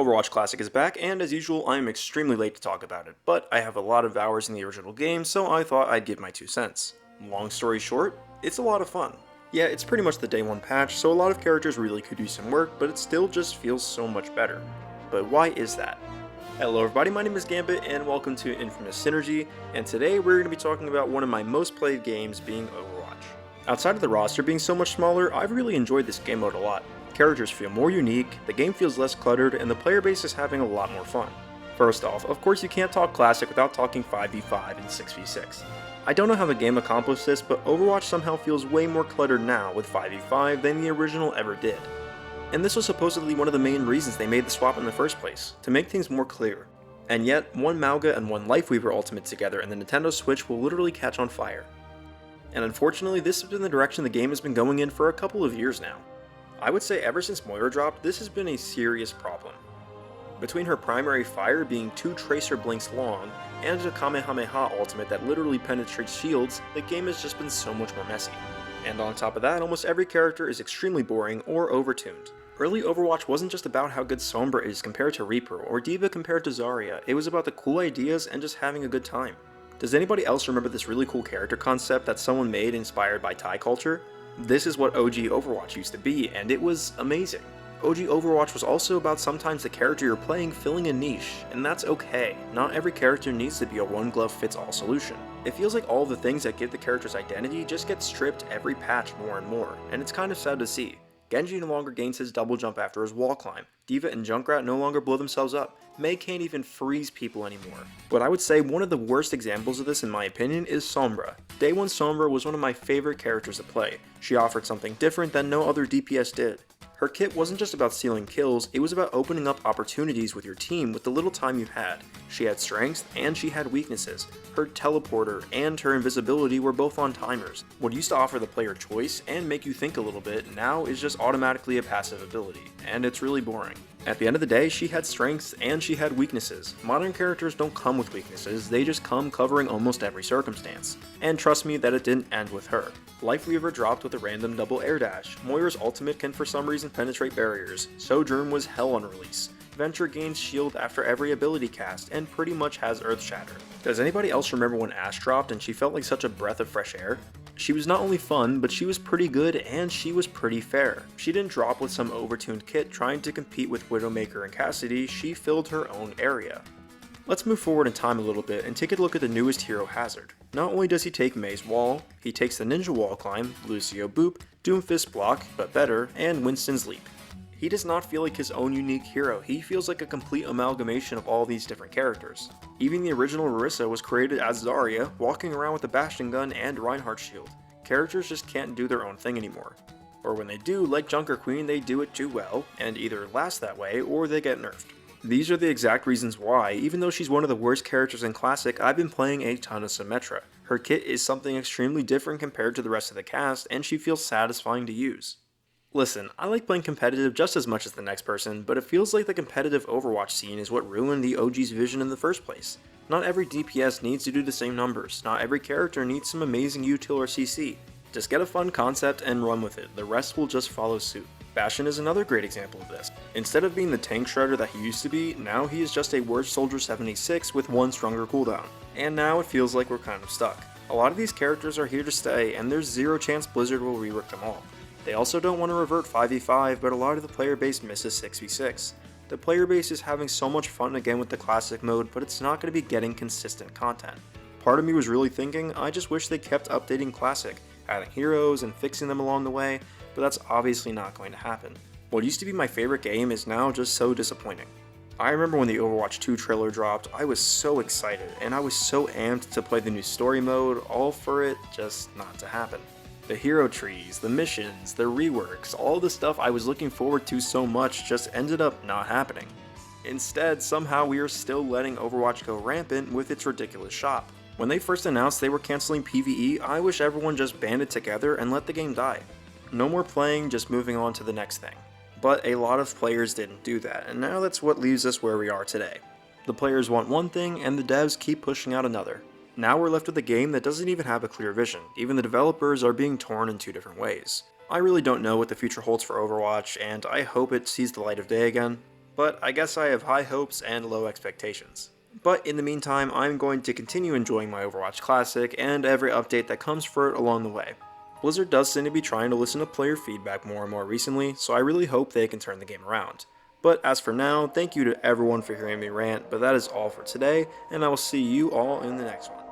Overwatch Classic is back, and as usual, I am extremely late to talk about it, but I have a lot of hours in the original game, so I thought I'd give my 2 cents. Long story short, it's a lot of fun. Yeah, it's pretty much the day one patch, so a lot of characters really could do some work, but it still just feels so much better. But why is that? Hello everybody, my name is Gambit, and welcome to Infamous Synergy, and today we're going to be talking about one of my most played games being Overwatch. Outside of the roster being so much smaller, I've really enjoyed this game mode a lot. Characters feel more unique, the game feels less cluttered, and the player base is having a lot more fun. First off, of course you can't talk Classic without talking 5v5 and 6v6. I don't know how the game accomplished this, but Overwatch somehow feels way more cluttered now with 5v5 than the original ever did. And this was supposedly one of the main reasons they made the swap in the first place, to make things more clear. And yet, one Mauga and one Lifeweaver ultimate together in the Nintendo Switch will literally catch on fire. And unfortunately, this has been the direction the game has been going in for a couple of years now. I would say ever since Moira dropped, this has been a serious problem. Between her primary fire being 2 tracer blinks long, and a Kamehameha ultimate that literally penetrates shields, the game has just been so much more messy. And on top of that, almost every character is extremely boring or overtuned. Early Overwatch wasn't just about how good Sombra is compared to Reaper, or D.Va compared to Zarya, it was about the cool ideas and just having a good time. Does anybody else remember this really cool character concept that someone made inspired by Thai culture? This is what OG Overwatch used to be, and it was amazing. OG Overwatch was also about sometimes the character you're playing filling a niche, and that's okay. Not every character needs to be a one-glove-fits-all solution. It feels like all the things that give the character's identity just get stripped every patch more and more, and it's kind of sad to see. Genji no longer gains his double jump after his wall climb, D.Va and Junkrat no longer blow themselves up, Mei can't even freeze people anymore. But I would say one of the worst examples of this in my opinion is Sombra. Day 1 Sombra was one of my favorite characters to play. She offered something different that no other DPS did. Her kit wasn't just about stealing kills, it was about opening up opportunities with your team with the little time you had. She had strengths and she had weaknesses. Her teleporter and her invisibility were both on timers. What used to offer the player choice and make you think a little bit now is just automatically a passive ability, and it's really boring. At the end of the day, she had strengths and she had weaknesses. Modern characters don't come with weaknesses, they just come covering almost every circumstance. And trust me that it didn't end with her. Lifeweaver dropped with a random double air dash, Moira's ultimate can for some reason penetrate barriers, Sojourn was hell on release, Venture gains shield after every ability cast, and pretty much has Earth Shatter. Does anybody else remember when Ashe dropped and she felt like such a breath of fresh air? She was not only fun, but she was pretty good and she was pretty fair. She didn't drop with some overtuned kit trying to compete with Widowmaker and Cassidy, she filled her own area. Let's move forward in time a little bit and take a look at the newest hero Hazard. Not only does he take Mei's wall, he takes the Ninja wall climb, Lucio boop, Doomfist block, but better, and Winston's leap. He does not feel like his own unique hero, he feels like a complete amalgamation of all these different characters. Even the original Orisa was created as Zarya, walking around with a Bastion gun and Reinhardt shield. Characters just can't do their own thing anymore. Or when they do, like Junker Queen, they do it too well, and either last that way or they get nerfed. These are the exact reasons why, even though she's one of the worst characters in Classic, I've been playing a ton of Symmetra. Her kit is something extremely different compared to the rest of the cast, and she feels satisfying to use. Listen, I like playing competitive just as much as the next person, but it feels like the competitive Overwatch scene is what ruined the OG's vision in the first place. Not every DPS needs to do the same numbers, not every character needs some amazing util or CC. Just get a fun concept and run with it, the rest will just follow suit. Bastion is another great example of this. Instead of being the tank shredder that he used to be, now he is just a Word Soldier 76 with one stronger cooldown. And now it feels like we're kind of stuck. A lot of these characters are here to stay, and there's zero chance Blizzard will rework them all. They also don't want to revert 5v5, but a lot of the player base misses 6v6. The player base is having so much fun again with the Classic mode, but it's not going to be getting consistent content. Part of me was really thinking, I just wish they kept updating Classic, adding heroes and fixing them along the way, but that's obviously not going to happen. What used to be my favorite game is now just so disappointing. I remember when the Overwatch 2 trailer dropped, I was so excited, and I was so amped to play the new story mode, all for it just not to happen. The hero trees, the missions, the reworks, all the stuff I was looking forward to so much just ended up not happening. Instead, somehow we are still letting Overwatch go rampant with its ridiculous shop. When they first announced they were canceling PvE, I wish everyone just banded together and let the game die. No more playing, just moving on to the next thing. But a lot of players didn't do that, and now that's what leaves us where we are today. The players want one thing, and the devs keep pushing out another. Now we're left with a game that doesn't even have a clear vision, even the developers are being torn in 2 different ways. I really don't know what the future holds for Overwatch, and I hope it sees the light of day again. but I guess I have high hopes and low expectations. But in the meantime, I'm going to continue enjoying my Overwatch Classic and every update that comes for it along the way. Blizzard does seem to be trying to listen to player feedback more and more recently, so I really hope they can turn the game around. But as for now, thank you to everyone for hearing me rant, but that is all for today, and I will see you all in the next one.